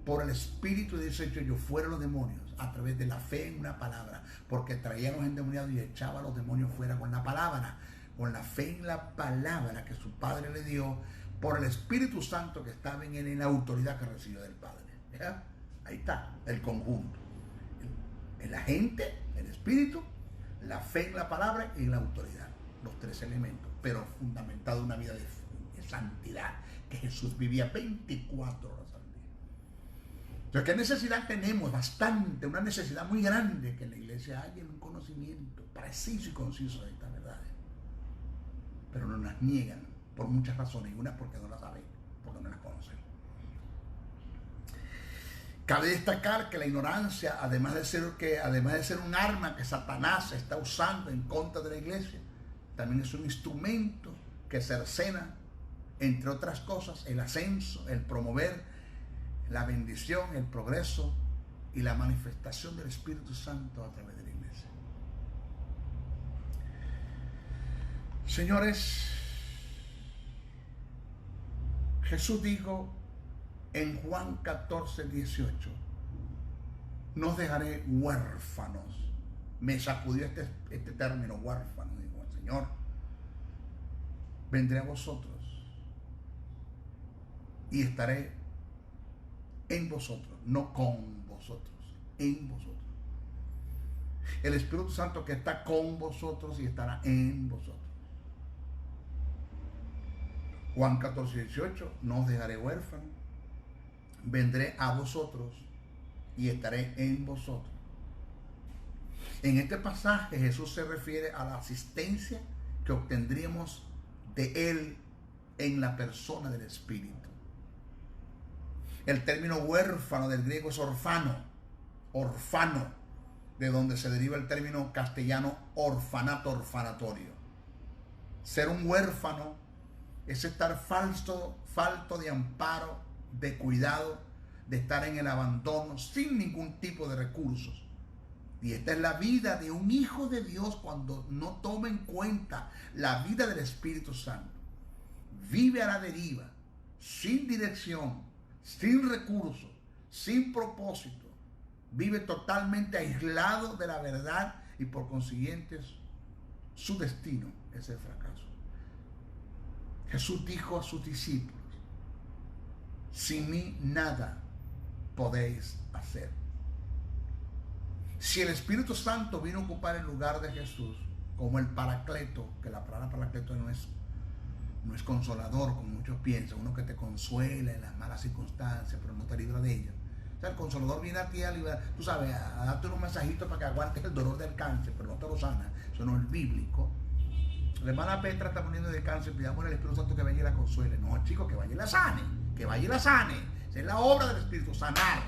Por el Espíritu dice yo fuera los demonios a través de la fe en una palabra, porque traía a los endemoniados y echaba a los demonios fuera con la palabra, con la fe en la palabra que su Padre le dio, por el Espíritu Santo que estaba en él, en la autoridad que recibió del Padre. ¿Ya? Ahí está el conjunto: el agente, el Espíritu, la fe en la palabra y la autoridad. Los tres elementos, pero fundamentado en una vida de santidad, que Jesús vivía 24 horas. Entonces, ¿qué necesidad tenemos? Bastante, una necesidad muy grande, que en la iglesia haya un conocimiento preciso y conciso de estas verdades. Pero no las niegan por muchas razones, y una porque no las saben, porque no las conocen. Cabe destacar que la ignorancia, además de ser un arma que Satanás está usando en contra de la iglesia, también es un instrumento que cercena, entre otras cosas, el ascenso, el promover la bendición, el progreso y la manifestación del Espíritu Santo a través de la iglesia. Señores, Jesús dijo en Juan 14, 18: no os dejaré huérfanos. Me sacudió este término, huérfano. Digo: Señor, vendré a vosotros y estaré en vosotros, no con vosotros, en vosotros. El Espíritu Santo que está con vosotros y estará en vosotros. Juan 14, 18: no os dejaré huérfanos, vendré a vosotros y estaré en vosotros. En este pasaje Jesús se refiere a la asistencia que obtendríamos de Él en la persona del Espíritu. El término huérfano del griego es orfano, de donde se deriva el término castellano orfanato, orfanatorio. Ser un huérfano es estar falto de amparo, de cuidado, de estar en el abandono, sin ningún tipo de recursos. Y esta es la vida de un hijo de Dios cuando no toma en cuenta la vida del Espíritu Santo. Vive a la deriva, sin dirección, sin recursos, sin propósito. Vive totalmente aislado de la verdad y por consiguiente su destino es el fracaso. Jesús dijo a sus discípulos: sin mí nada podéis hacer. Si el Espíritu Santo vino a ocupar el lugar de Jesús como el Paracleto, que la palabra Paracleto no es consolador como muchos piensan, uno que te consuela en las malas circunstancias pero no te libra de ellas. O sea, el consolador viene a ti a liberar, tú sabes, a darte unos mensajitos para que aguantes el dolor del cáncer, pero no te lo sana. Eso no es bíblico. La hermana Petra está poniendo de cáncer, pidamos al Espíritu Santo que vaya y la consuele. No, chicos, que vaya y la sane, que vaya y la sane. Esa es la obra del Espíritu, sanar.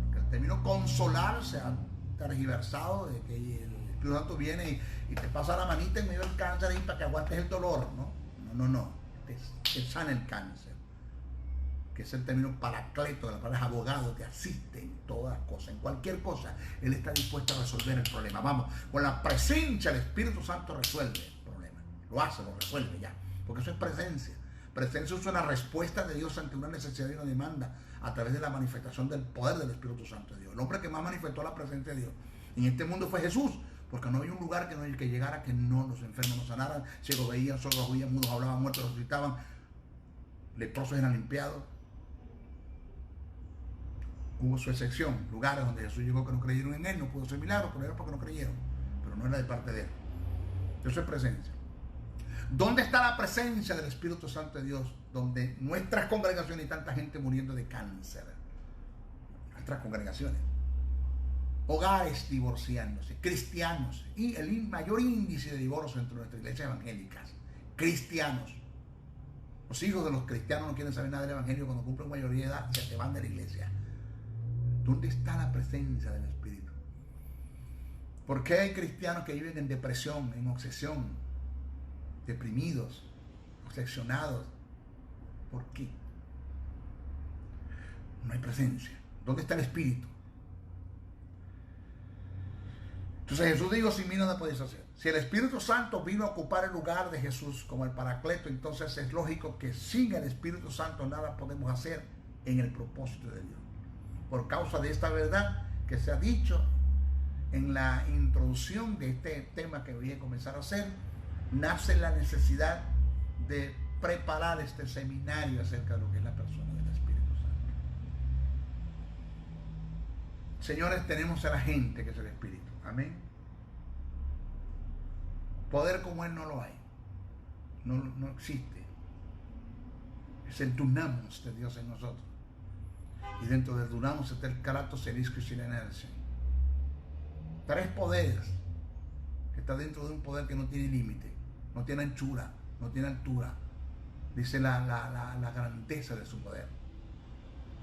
Porque el término consolar se ha tergiversado de que el Espíritu Santo viene y te pasa la manita en medio del cáncer ahí para que aguantes el dolor, ¿no? No. Te sana el cáncer, que es el término paracleto, de la palabra abogado, te asiste en todas las cosas, en cualquier cosa. Él está dispuesto a resolver el problema. Vamos, con la presencia del Espíritu Santo resuelve el problema. Lo hace, lo resuelve ya. Porque eso es presencia. Presencia es una respuesta de Dios ante una necesidad y una demanda a través de la manifestación del poder del Espíritu Santo de Dios. El hombre que más manifestó la presencia de Dios en este mundo fue Jesús. Porque no había un lugar que llegara que no los enfermos no sanaran, ciegos veían, sordos oían, mudos hablaban, muertos resucitaban, leprosos eran limpiados, Hubo su excepción, lugares donde Jesús llegó que no creyeron en él, no pudo hacer milagros, pero era porque no creyeron, pero no era de parte de él. Eso es presencia. ¿Dónde está la presencia del Espíritu Santo de Dios? Donde nuestras congregaciones y tanta gente muriendo de cáncer. Nuestras congregaciones. Hogares divorciándose, cristianos, y el mayor índice de divorcio entre nuestras iglesias evangélicas, cristianos. Los hijos de los cristianos no quieren saber nada del evangelio, cuando cumplen mayoría de edad se van de la iglesia. ¿Dónde está la presencia del Espíritu? ¿Por qué hay cristianos que viven en depresión, en obsesión, deprimidos, obsesionados? ¿Por qué? No hay presencia. ¿Dónde está el Espíritu? Entonces Jesús dijo, sin mí nada podéis hacer. Si el Espíritu Santo vino a ocupar el lugar de Jesús como el Paracleto, entonces es lógico que sin el Espíritu Santo nada podemos hacer en el propósito de Dios. Por causa de esta verdad que se ha dicho en la introducción de este tema que voy a comenzar a hacer, nace la necesidad de preparar este seminario acerca de lo que es la persona del Espíritu Santo. Señores, tenemos a la gente que es el Espíritu. Amén. Poder como Él no lo hay. No existe. Es el dunamis de Dios en nosotros. Y dentro del dunamis está el kratos, el ischus y la energía. 3 poderes que está dentro de un poder que no tiene límite, no tiene anchura, no tiene altura. Dice la grandeza de su poder.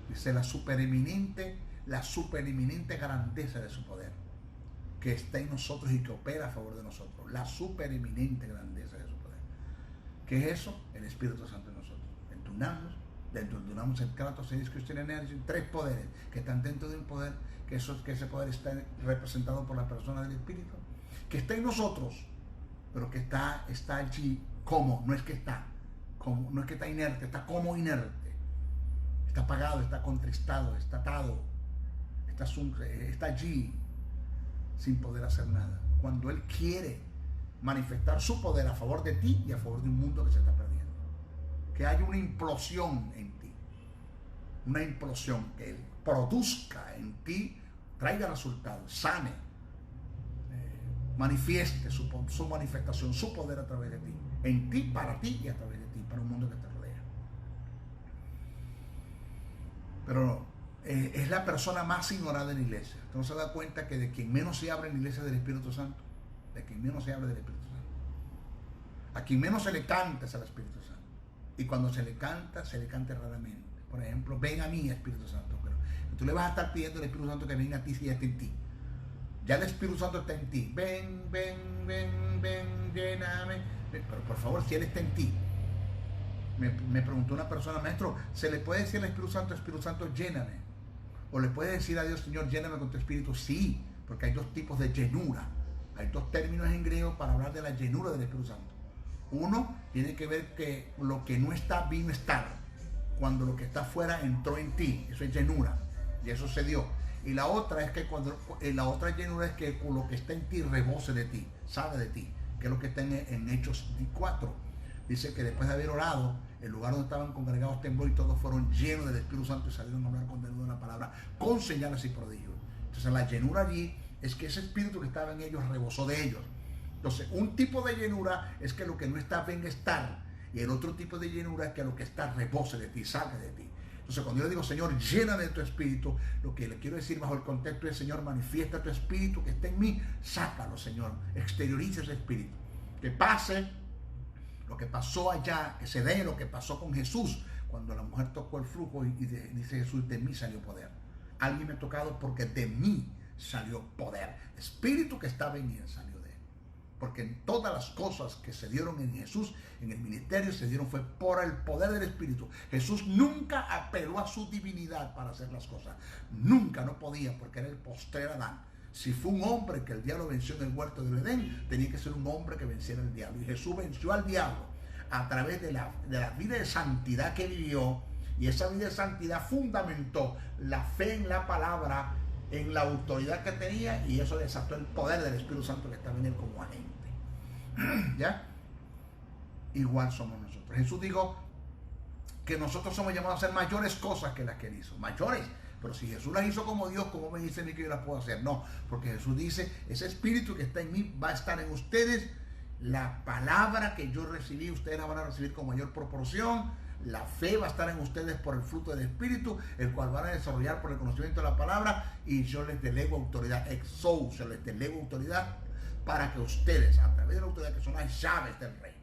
Dice la supereminente grandeza de su poder, que está en nosotros y que opera a favor de nosotros. La supereminente grandeza de su poder. ¿Qué es eso? El Espíritu Santo en nosotros. El dunamis, dentro del dunamis el kratos, el ischus y la energía. 3 poderes que están dentro de un poder, que ese poder está representado por la persona del Espíritu, que está en nosotros, pero que está allí como, no es que está inerte, está como inerte, está apagado, está contristado, está atado, está allí sin poder hacer nada. Cuando Él quiere manifestar su poder a favor de ti y a favor de un mundo que se está perdiendo, que haya una implosión en ti, una implosión, que Él produzca en ti, traiga resultados, sane, manifieste su manifestación, su poder a través de ti, en ti, para ti y a través de ti, para un mundo que te rodea. Pero es la persona más ignorada en la iglesia. Entonces se da cuenta que de quien menos se habla en la iglesia es del Espíritu Santo. De quien menos se habla del Espíritu Santo. A quien menos se le canta es al Espíritu Santo. Y cuando se le canta raramente. Por ejemplo, ven a mí, Espíritu Santo. Pero tú le vas a estar pidiendo al Espíritu Santo que venga a ti si ya está en ti. Ya el Espíritu Santo está en ti. Ven, lléname. Pero por favor, si Él está en ti. Me preguntó una persona, maestro, ¿se le puede decir al Espíritu Santo, lléname? ¿O le puede decir a Dios, Señor, lléname con tu Espíritu? Sí, porque hay 2 tipos de llenura. Hay 2 términos en griego para hablar de la llenura del Espíritu Santo. Uno tiene que ver que lo que no está vino a estar. Cuando lo que está afuera entró en ti. Eso es llenura. Y eso se dio. Y la otra es que la otra llenura es que lo que está en ti rebose de ti, sale de ti. Que es lo que está en Hechos 4. Dice que después de haber orado, el lugar donde estaban congregados tembló y todos fueron llenos del Espíritu Santo y salieron a hablar con denuedo de la palabra, con señales y prodigios. Entonces la llenura allí es que ese espíritu que estaba en ellos rebosó de ellos. Entonces un tipo de llenura es que lo que no está venga a estar, y el otro tipo de llenura es que lo que está rebose de ti, salga de ti. Entonces cuando yo le digo, Señor, lléname de tu espíritu, lo que le quiero decir bajo el contexto es, Señor, manifiesta tu espíritu que está en mí, sácalo, Señor, exterioriza ese espíritu, que pase lo que pasó allá, que se dé lo que pasó con Jesús, cuando la mujer tocó el flujo y dice Jesús, de mí salió poder. Alguien me ha tocado porque de mí salió poder. Espíritu que estaba en él salió de él. Porque en todas las cosas que se dieron en Jesús, en el ministerio, se dieron fue por el poder del Espíritu. Jesús nunca apeló a su divinidad para hacer las cosas. Nunca, no podía, porque era el postrer Adán. Si fue un hombre que el diablo venció en el huerto del Edén, tenía que ser un hombre que venciera al diablo. Y Jesús venció al diablo a través de la vida de santidad que vivió. Y esa vida de santidad fundamentó la fe en la palabra, en la autoridad que tenía, y eso desató el poder del Espíritu Santo que estaba en él como agente. ¿Ya? Igual somos nosotros. Jesús dijo que nosotros somos llamados a hacer mayores cosas que las que él hizo. Mayores. pero si Jesús las hizo como Dios, ¿cómo me dice a mí que yo las puedo hacer? No, porque Jesús dice, ese espíritu que está en mí va a estar en ustedes. La palabra que yo recibí, ustedes la van a recibir con mayor proporción. La fe va a estar en ustedes por el fruto del Espíritu, el cual van a desarrollar por el conocimiento de la palabra, y yo les delego autoridad, exousia, les delego autoridad para que ustedes, a través de la autoridad que son las llaves del reino.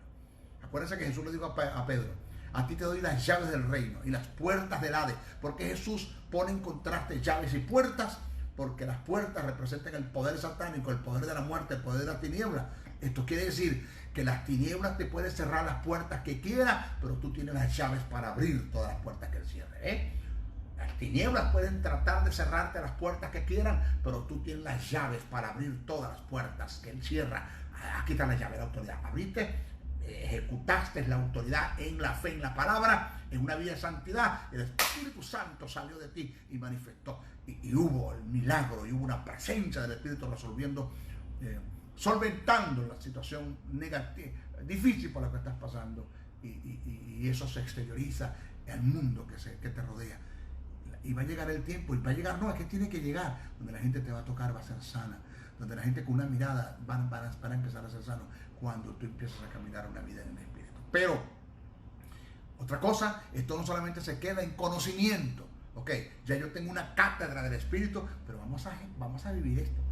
Acuérdense que Jesús le dijo a Pedro, a ti te doy las llaves del reino y las puertas del Hades. Porque Jesús pone en contraste llaves y puertas, porque las puertas representan el poder satánico, el poder de la muerte, el poder de la tiniebla. Esto quiere decir que las tinieblas te pueden cerrar las puertas que quieras, pero tú tienes las llaves para abrir todas las puertas que él cierre. Las tinieblas pueden tratar de cerrarte las puertas que quieran, pero tú tienes las llaves para abrir todas las puertas que él cierra. Aquí está la llave, la autoridad. Abriste, ejecutaste la autoridad en la fe, en la palabra, en una vida de santidad. El Espíritu Santo salió de ti y manifestó. Y hubo el milagro, y hubo una presencia del Espíritu resolviendo, solventando la situación negativa, difícil por la que estás pasando, y eso se exterioriza al mundo que te rodea. Y va a llegar el tiempo, y va a llegar, no, es que tiene que llegar, donde la gente te va a tocar, va a ser sana, donde la gente con una mirada van a empezar a ser sano, cuando tú empiezas a caminar una vida en el Espíritu. Pero, otra cosa, esto no solamente se queda en conocimiento, ok, ya yo tengo una cátedra del Espíritu, pero vamos a vivir esto.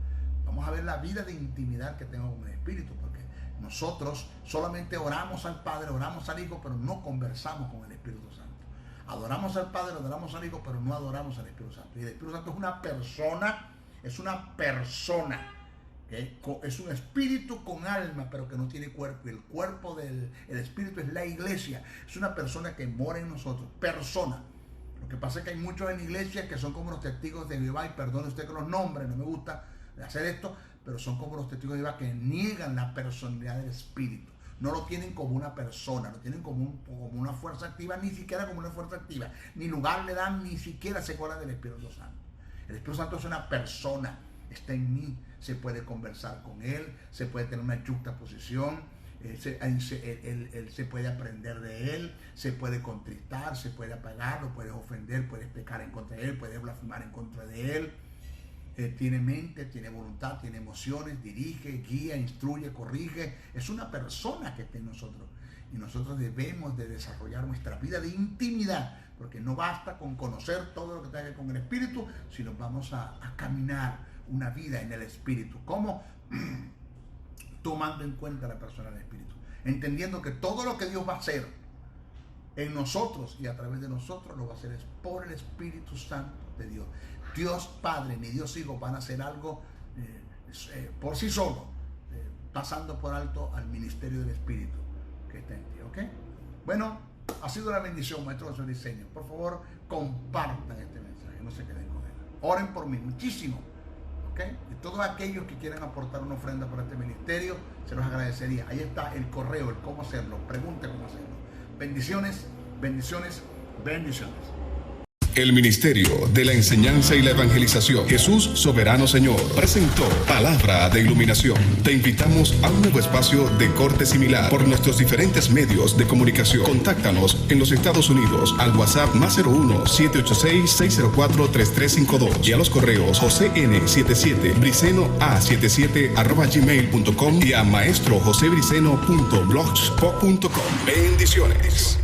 Vamos a ver la vida de intimidad que tengo con el Espíritu, porque nosotros solamente oramos al Padre, oramos al Hijo, pero no conversamos con el Espíritu Santo. Adoramos al Padre, adoramos al Hijo, pero no adoramos al Espíritu Santo. Y el Espíritu Santo es una persona, ¿okay? Es un espíritu con alma, pero que no tiene cuerpo. Y el cuerpo del Espíritu es la iglesia. Es una persona que mora en nosotros, persona. Lo que pasa es que hay muchos en iglesias que son como los testigos de Jehová, y perdone usted que los nombres, no me gusta hacer esto, pero son como los testigos de Jehová que niegan la personalidad del Espíritu. No lo tienen como una persona, lo tienen como una fuerza activa, ni siquiera como una fuerza activa, ni lugar le dan, ni siquiera se acuerdan del Espíritu Santo. El Espíritu Santo es una persona, está en mí, se puede conversar con él, se puede tener una juxtaposición, él se puede aprender de él, se puede contristar, se puede apagar, lo puedes ofender, puedes pecar en contra de él, puedes blasfemar en contra de él. Tiene mente, tiene voluntad, tiene emociones, dirige, guía, instruye, corrige. Es una persona que está en nosotros, y nosotros debemos de desarrollar nuestra vida de intimidad, porque no basta con conocer todo lo que tenga que ver con el Espíritu, sino vamos a caminar una vida en el Espíritu. ¿Cómo? Tomando en cuenta la persona del Espíritu, entendiendo que todo lo que Dios va a hacer en nosotros y a través de nosotros lo va a hacer es por el Espíritu Santo de Dios. Dios Padre ni Dios Hijo van a hacer algo por sí solo, pasando por alto al ministerio del Espíritu que está en ti, ¿ok? Bueno, ha sido una bendición, maestro de su diseño. Por favor, compartan este mensaje, no se queden con él. Oren por mí muchísimo, ¿ok? Y todos aquellos que quieran aportar una ofrenda para este ministerio, se los agradecería. Ahí está el correo, el cómo hacerlo. Pregunte cómo hacerlo. Bendiciones, bendiciones, bendiciones. El Ministerio de la Enseñanza y la Evangelización, Jesús Soberano Señor, presentó Palabra de Iluminación. Te invitamos a un nuevo espacio de corte similar por nuestros diferentes medios de comunicación. Contáctanos en los Estados Unidos al WhatsApp +01 786 604 3352 y a los correos josén77 briceno@gmail.com y a maestrojosebriceno.blogspot.com. Bendiciones.